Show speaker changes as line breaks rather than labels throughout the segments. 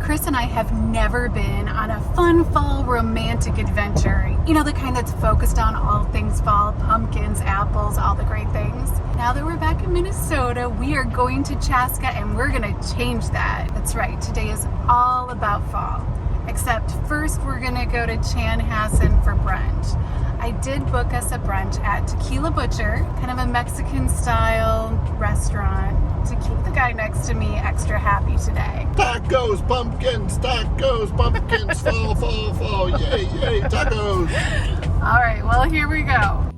Chris and I have never been on a fun fall romantic adventure. You know, the kind that's focused on all things fall, pumpkins, apples, all the great things. Now that we're back in Minnesota, we are going to Chaska and we're gonna change that. That's right, today is all about fall. Except first we're gonna go to Chanhassen for brunch. I did book us a brunch at Tequila Butcher, kind of a Mexican style restaurant, to keep the guy next to me extra happy today.
Tacos, pumpkins, fall, fall, fall, yay, yay, tacos.
All right, well, here we go.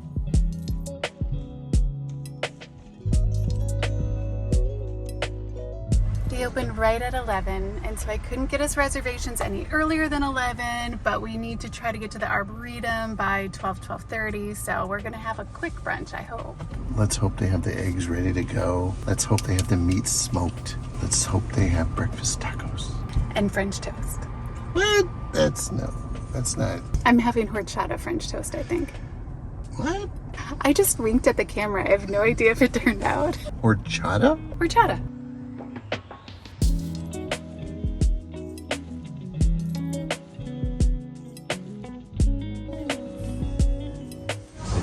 They opened right at 11, and so I couldn't get us reservations any earlier than 11, but we need to try to get to the Arboretum by 12:30, so we're gonna have a quick brunch, I hope.
Let's hope they have the eggs ready to go. Let's hope they have the meat smoked. Let's hope they have breakfast tacos.
And French toast.
What? That's not.
I'm having horchata French toast, I think.
What?
I just winked at the camera. I have no idea if it turned out.
Horchata?
Horchata.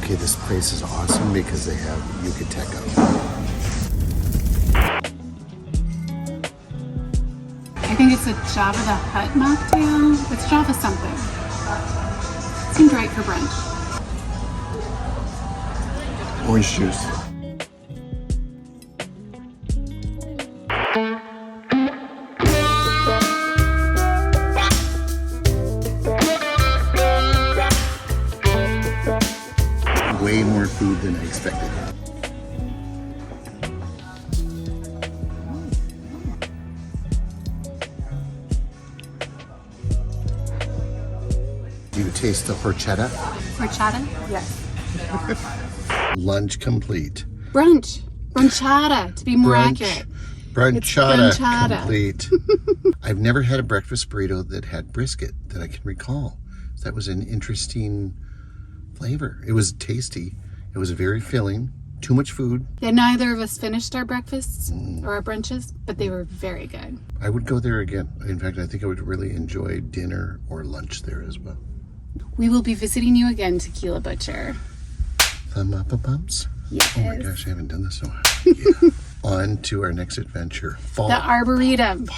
Okay, this place is awesome because they have Yucateco.
I think it's a Java the Hutt mocktail. It's Java something. Seemed right for brunch.
Orange juice. Way more food than I expected. Do you taste the horchata?
Horchata? Yes.
Lunch complete.
Brunch. Brunchata, to be more accurate.
Brunchata complete. I've never had a breakfast burrito that had brisket that I can recall. So that was an interesting flavor. It was tasty. It was very filling. Too much food.
Yeah, neither of us finished our breakfasts or our brunches, but they were very good.
I would go there again. In fact, I think I would really enjoy dinner or lunch there as well.
We will be visiting you again, Tequila Butcher.
Thumb up a bumps?
Yes.
Oh my gosh, I haven't done this in a while. Yeah. On to our next adventure. Fall.
The Arboretum.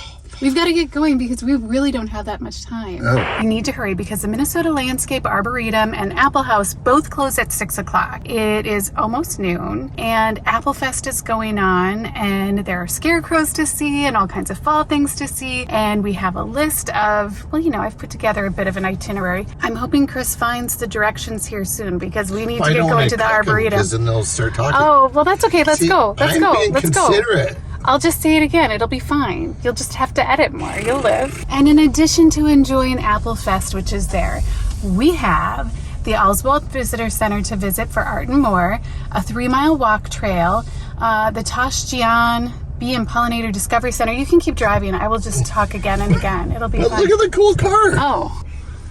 We've got to get going because we really don't have that much time.
Oh.
We need to hurry because the Minnesota Landscape Arboretum and Apple House both close at 6 o'clock. It is almost noon and AppleFest is going on and there are scarecrows to see and all kinds of fall things to see. And we have a list of, well, you know, I've put together a bit of an itinerary. I'm hoping Chris finds the directions here soon because we need to get going to the Arboretum.
Because then they'll start talking.
Oh, well, that's okay. Let's go. Let's go. Let's go.
Considerate.
I'll just say it again. It'll be fine. You'll just have to edit more. You'll live. And in addition to enjoying AppleFest, which is there, we have the Oswald Visitor Center to visit for art and more, a 3-mile walk trail, the Tosh Jian Bee and Pollinator Discovery Center. You can keep driving. I will just talk again and again. It'll be fun.
Look at the cool car.
Oh.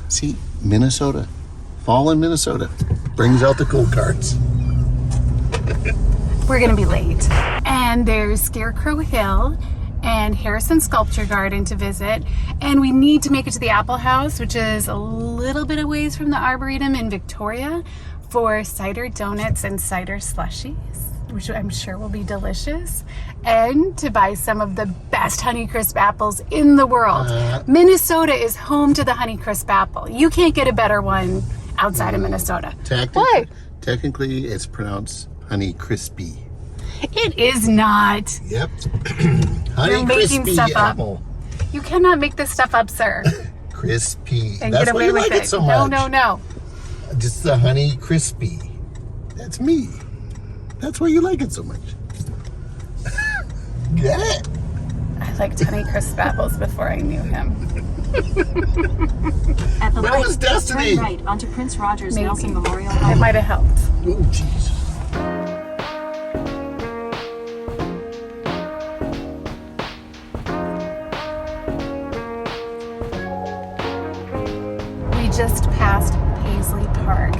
See, Minnesota. Fall in Minnesota brings out the cool cars.
We're gonna be late. And there's Scarecrow Hill and Harrison Sculpture Garden to visit. And we need to make it to the Apple House, which is a little bit away from the Arboretum in Victoria, for cider donuts and cider slushies, which I'm sure will be delicious. And to buy some of the best Honeycrisp apples in the world. Minnesota is home to the Honeycrisp apple. You can't get a better one outside of Minnesota.
Technically, it's pronounced Honeycrispy.
It is not.
Yep.
You're making stuff
apple.
up. You cannot make this stuff up, sir.
Crispy.
And
That's
get away
why you
with
like it so much.
No.
Just the honey crispy. That's me. That's why you like it so much. Get it?
I liked Honeycrisp apples before I knew him.
At the
Where was Destiny?
turn right onto Prince Rogers
Maybe.
Nelson Memorial
It
Highway.
might have helped.
Oh, jeez.
We just passed Paisley Park.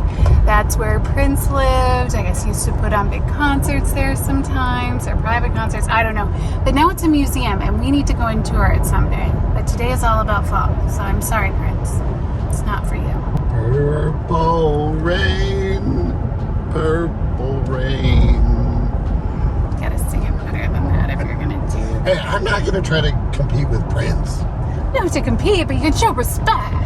That's where Prince lived. I guess he used to put on big concerts there sometimes, or private concerts, I don't know. But now it's a museum and we need to go and tour it someday. But today is all about fall, so I'm sorry, Prince. It's not for you.
Purple rain, purple rain.
You gotta sing it better than that if you're gonna do it.
Hey, I'm not gonna try to compete with Prince.
You don't have to compete, but you can show respect.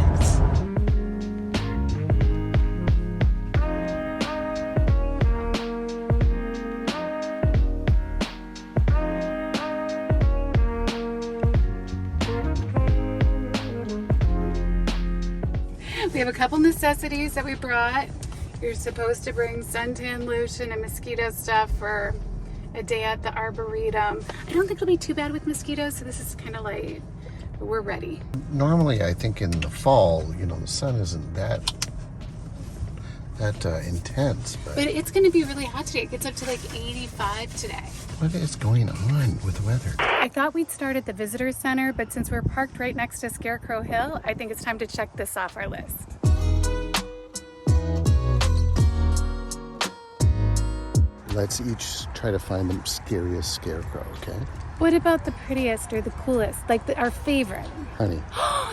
We have a couple necessities that we brought. You're supposed to bring suntan lotion and mosquito stuff for a day at the Arboretum. I don't think it'll be too bad with mosquitoes, so this is kind of late, but we're ready.
Normally, I think in the fall, you know, the sun isn't that intense.
But it's going to be really hot today. It gets up to like 85 today.
What is going on with the weather?
I thought we'd start at the visitor center, but since we're parked right next to Scarecrow Hill, I think it's time to check this off our list.
Let's each try to find the scariest scarecrow, okay?
What about the prettiest or the coolest? Like our favorite?
Honey.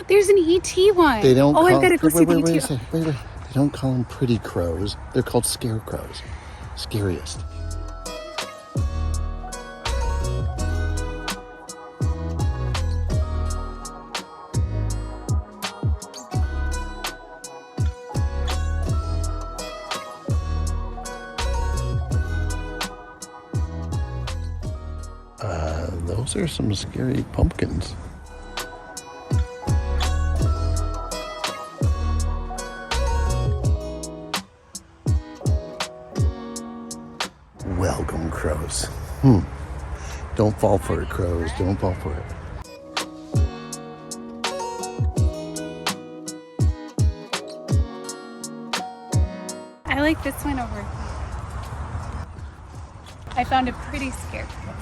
There's an ET one.
They don't
I've got to go see the ET.
Wait. They don't call them pretty crows. They're called scarecrows. Scariest. Those are some scary pumpkins. Welcome, crows. Don't fall for it, crows. Don't fall for it.
I like this one over here. I found a pretty scarecrow.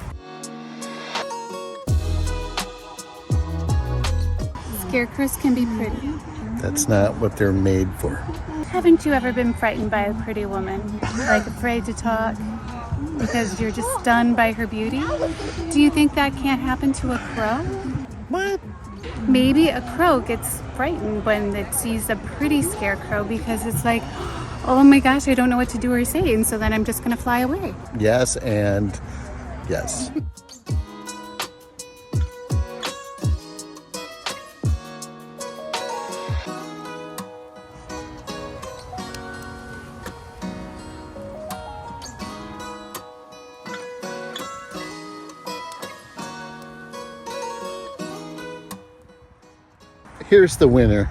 Scarecrows can be pretty.
That's not what they're made for.
Haven't you ever been frightened by a pretty woman? Like afraid to talk because you're just stunned by her beauty? Do you think that can't happen to a crow?
What?
Maybe a crow gets frightened when it sees a pretty scarecrow because it's like, oh my gosh, I don't know what to do or say, and so then I'm just gonna fly away.
Yes, and yes. Here's the winner.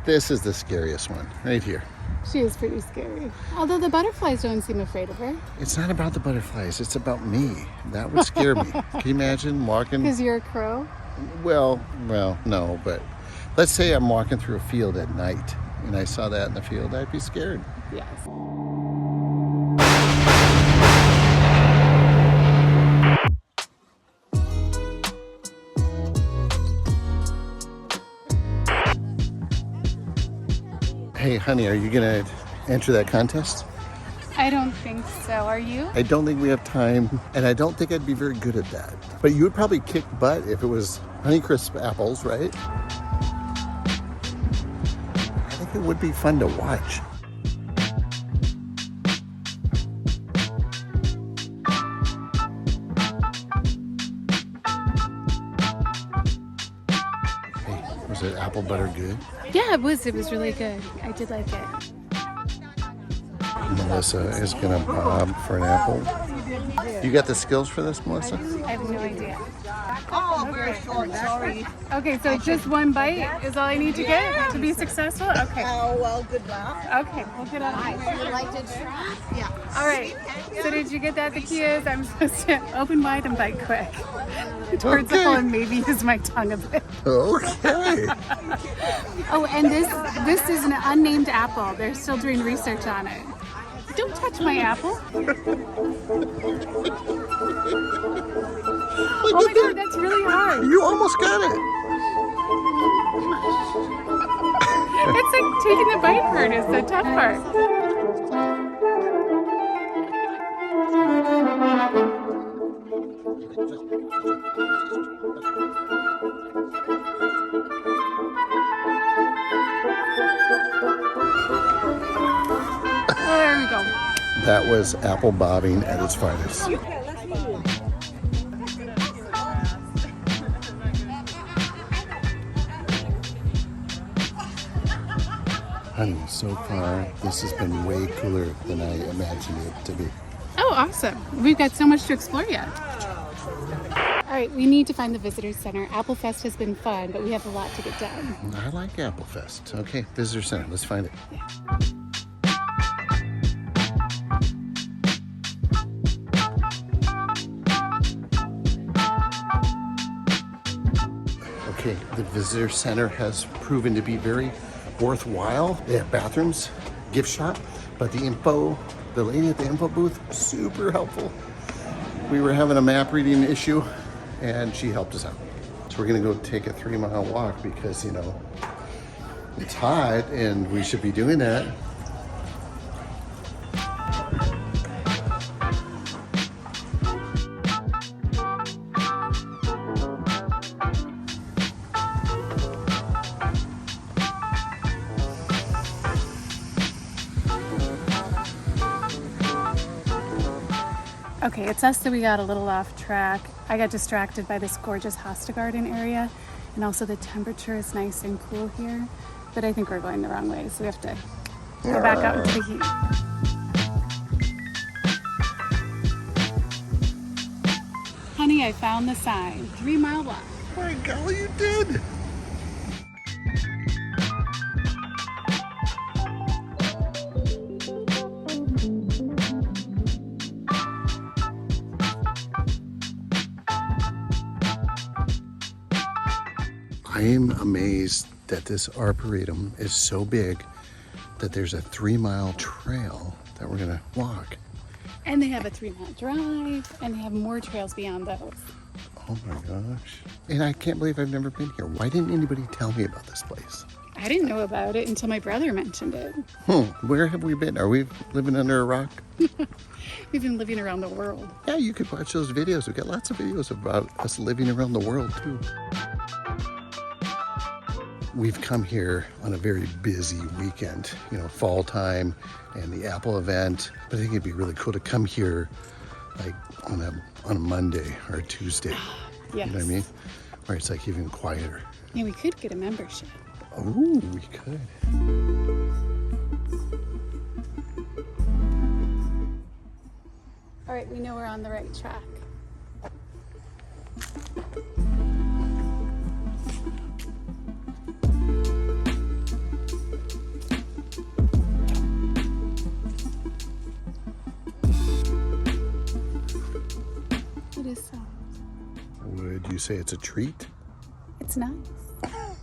This is the scariest one, right here.
She is pretty scary. Although the butterflies don't seem afraid of her.
It's not about the butterflies, it's about me. That would scare me. Can you imagine walking?
Because you're a crow?
Well, no, but let's say I'm walking through a field at night and I saw that in the field, I'd be scared.
Yes.
Hey, honey, are you gonna enter that contest?
I don't think so. Are you?
I don't think we have time, and I don't think I'd be very good at that. But you would probably kick butt if it was Honeycrisp apples, right? I think it would be fun to watch. Hey, was it apple butter good?
Yeah, it was. It was really good. I did like it.
Melissa is gonna bob for an apple. You got the skills for this, Melissa?
I have no idea.
Oh, very short, sorry.
Okay, so just one bite is all I need to get to be successful? Okay.
Oh, well, good luck.
Okay, we'll get on.
Would you like to try? Yeah.
All right. So did you get that, the key is I'm supposed to open wide and bite quick. Towards the hole and maybe use my tongue a bit.
Okay.
Oh, and this is an unnamed apple. They're still doing research on it. Don't touch my apple. Oh my god, that's really hard.
You almost got it.
It's like taking the bite part is the tough part.
That was apple bobbing at its finest. Honey, so far, this has been way cooler than I imagined it to be.
Oh, awesome. We've got so much to explore yet. All right, we need to find the visitor center. AppleFest has been fun, but we have a lot to get done.
I like AppleFest. Okay, visitor center, let's find it.
Yeah.
Okay, the visitor center has proven to be very worthwhile. They have bathrooms, gift shop, but the lady at the info booth, super helpful. We were having a map reading issue and she helped us out. So we're gonna go take a 3-mile walk because, you know, it's hot and we should be doing that.
Okay, it's us that we got a little off track. I got distracted by this gorgeous hosta garden area, and also the temperature is nice and cool here, but I think we're going the wrong way, so we have to go back out into the heat. Honey, I found the sign, 3-mile walk.
My golly, you did! I am amazed that this arboretum is so big that there's a 3-mile trail that we're gonna walk.
And they have a 3-mile drive, and they have more trails beyond those.
Oh my gosh. And I can't believe I've never been here. Why didn't anybody tell me about this place?
I didn't know about it until my brother mentioned it.
Where have we been? Are we living under a rock?
We've been living around the world.
Yeah, you could watch those videos. We've got lots of videos about us living around the world too. We've come here on a very busy weekend, you know, fall time and the Apple event. But I think it'd be really cool to come here like on a Monday or a Tuesday.
Yes.
You know what I mean? Where it's like even quieter.
Yeah, we could get a membership.
Oh, we could.
All right, we know we're on the right track. It is soft.
Would you say it's a treat?
It's nice.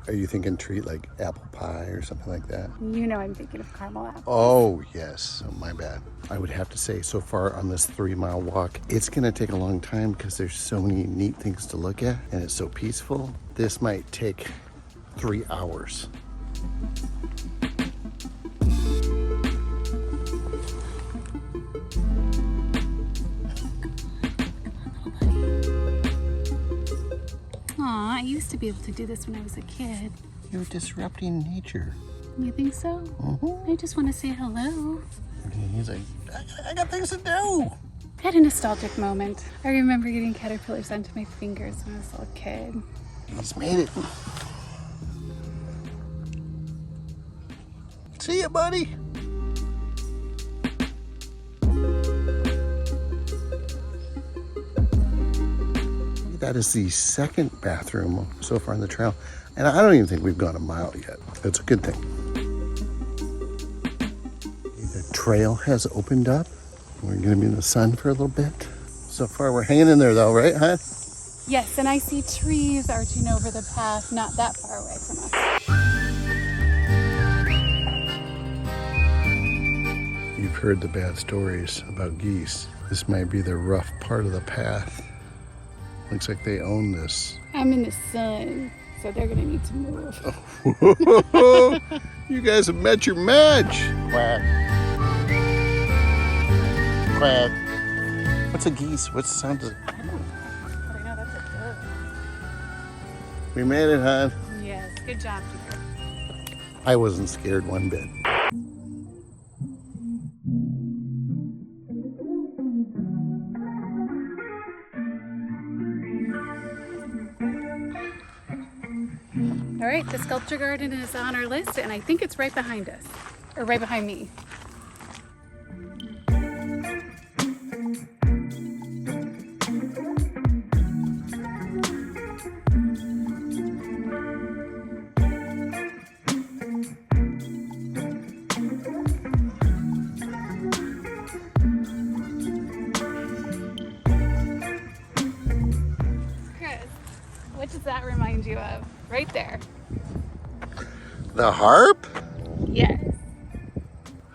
Are you thinking treat like apple pie or something like that?
You know I'm thinking of caramel apples.
Oh, yes. Oh, my bad. I would have to say so far on this 3-mile walk, it's going to take a long time because there's so many neat things to look at and it's so peaceful. This might take 3 hours.
Aw, I used to be able to do this when I was a kid.
You're disrupting nature.
You think so?
Mm-hmm.
I just want to say hello.
He's like, I got things to do.
I had a nostalgic moment. I remember getting caterpillars onto my fingers when I was a little kid.
He's made it. See ya, buddy. That is the second bathroom so far on the trail. And I don't even think we've gone a mile yet. That's a good thing. The trail has opened up. We're gonna be in the sun for a little bit. So far we're hanging in there though, right, huh?
Yes, and I see trees arching over the path not that far away from us.
You've heard the bad stories about geese. This might be the rough part of the path. Looks like they own this.
I'm in the sun, so they're gonna need to move.
You guys have met your match. Quack. Quack. What's a geese? What's the sound of it?
I don't know, but I know that's a bird.
We made it, hon.
Yes, good job, Peter.
I wasn't scared one bit.
All right, the sculpture garden is on our list, and I think it's right behind us, or right behind me. What does that remind you of? Right there.
The harp?
Yes.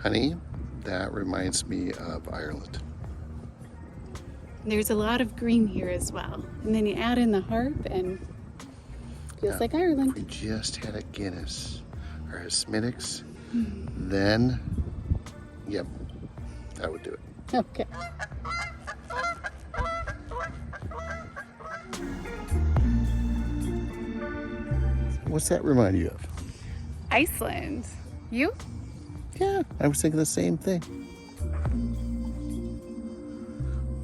Honey, that reminds me of Ireland.
There's a lot of green here as well. And then you add in the harp and feels like Ireland.
We just had a Guinness or a Scenics. Then, yep, that would do it.
Okay.
What's that remind you of?
Iceland. You?
Yeah, I was thinking the same thing.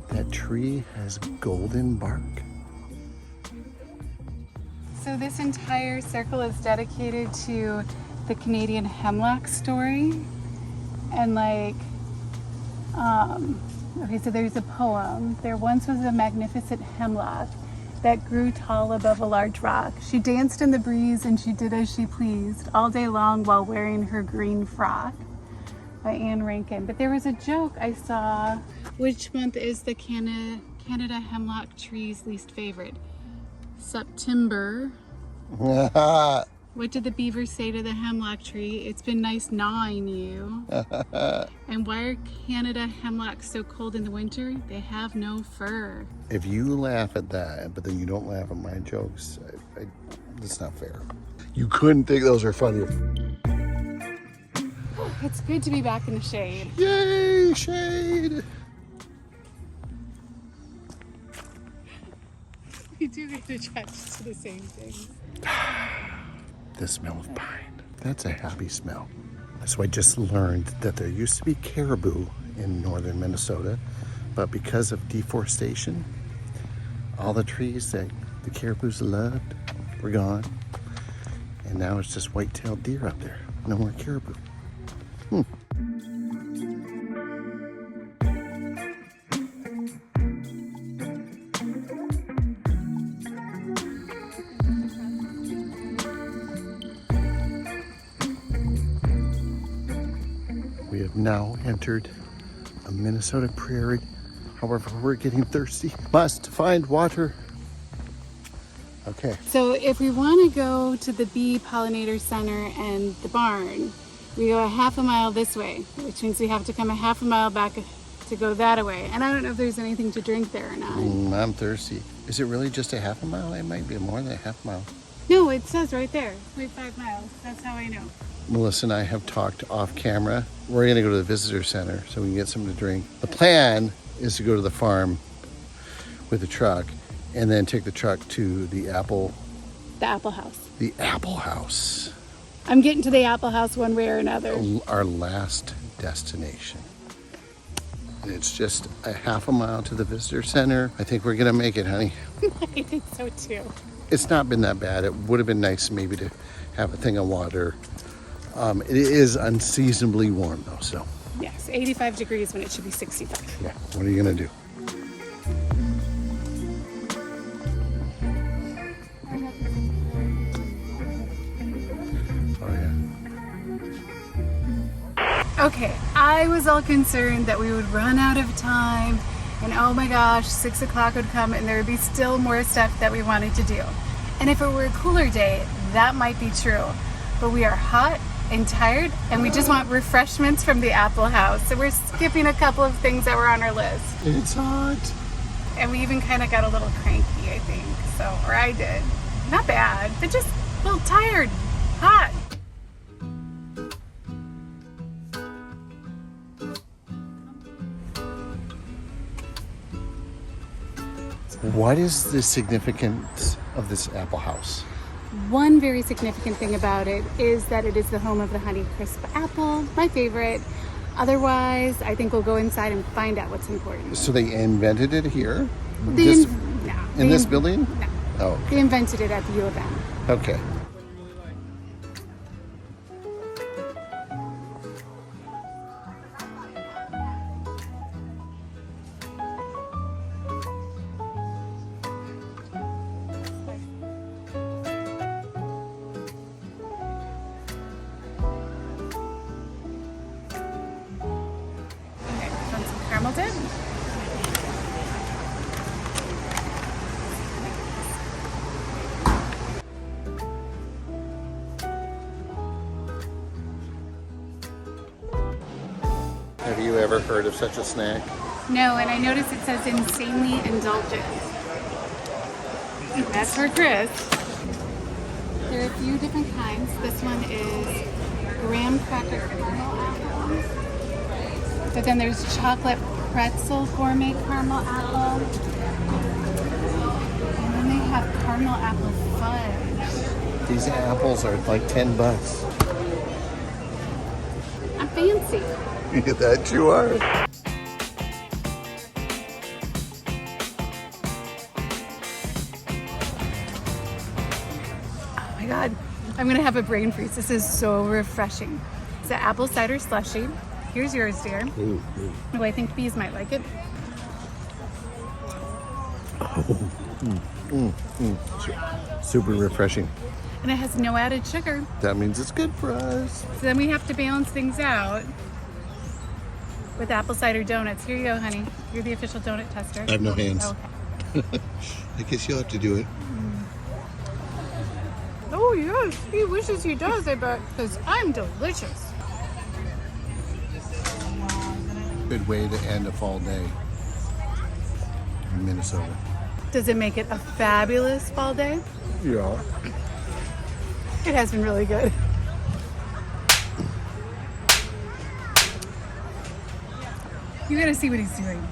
That tree has golden bark.
So this entire circle is dedicated to the Canadian hemlock story. And like, okay, so there's a poem. There once was a magnificent hemlock that grew tall above a large rock. She danced in the breeze and she did as she pleased all day long while wearing her green frock. By Anne Rankin. But there was a joke I saw. Which month is the Canada hemlock tree's least favorite? September. What did the beaver say to the hemlock tree? It's been nice gnawing you. And why are Canada hemlocks so cold in the winter? They have no fur.
If you laugh at that, but then you don't laugh at my jokes, that's not fair. You couldn't think those are funny.
It's good to be back in the shade.
Yay, shade!
We do get attached to the same things.
The smell of pine. That's a happy smell. So I just learned that there used to be caribou in northern Minnesota, but because of deforestation, all the trees that the caribous loved were gone. And now it's just white-tailed deer up there. No more caribou. We have now entered a Minnesota prairie. However, we're getting thirsty. Must find water. Okay.
So if we want to go to the bee pollinator center and the barn, we go a half a mile this way, which means we have to come a half a mile back to go that way. And I don't know if there's anything to drink there or not.
I'm thirsty. Is it really just a half a mile? It might be more than a half mile.
No, it says right there, 0.5 miles. That's how I know.
Melissa and I have talked off camera. We're going to go to the visitor center so we can get something to drink. The plan is to go to the farm with the truck and then take the truck to the Apple
House.
The Apple House.
I'm getting to the Apple House one way or another.
Our last destination. It's just a half a mile to the visitor center. I think we're going to make it, honey.
I think so too.
It's not been that bad. It would have been nice maybe to have a thing of water. It is unseasonably warm though, so.
Yes, 85 degrees when it should be 65.
Yeah, what are you gonna do? Oh yeah.
Okay, I was all concerned that we would run out of time and oh my gosh, 6 o'clock would come and there would be still more stuff that we wanted to do. And if it were a cooler day, that might be true. But we are hot and tired and we just want refreshments from the Apple House. So we're skipping a couple of things that were on our list.
It's hot.
And we even kind of got a little cranky, I think. So, or I did. Not bad, but just a little tired, hot.
What is the significance of this Apple House?
One very significant thing about it is that it is the home of the Honeycrisp apple, my favorite. Otherwise, I think we'll go inside and find out what's important.
So they invented it here?
In
this building?
No.
Oh.
They invented it at the U of M.
Okay. Have you ever heard of such a snack?
No, and I noticed it says insanely indulgent. That's for Chris. There are a few different kinds. This one is graham cracker caramel apple. But then there's chocolate pretzel gourmet caramel apple. And then they have caramel apple fudge.
These apples are like $10.
I'm fancy.
That you are.
Oh my God, I'm gonna have a brain freeze. This is so refreshing. It's an apple cider slushie. Here's yours, dear.
Ooh.
Oh, I think bees might like it.
Super refreshing.
And it has no added sugar.
That means it's good for us.
So then we have to balance things out with apple cider donuts. Here you go, honey. You're the official donut tester.
I have no hands.
Okay.
I guess you'll have to do it.
Oh, yes. He wishes he does, I bet, because I'm delicious.
Good way to end a fall day in Minnesota.
Does it make it a fabulous fall day?
Yeah.
It has been really good. You gotta see what he's doing.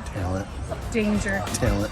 Talent.
Danger.
Talent.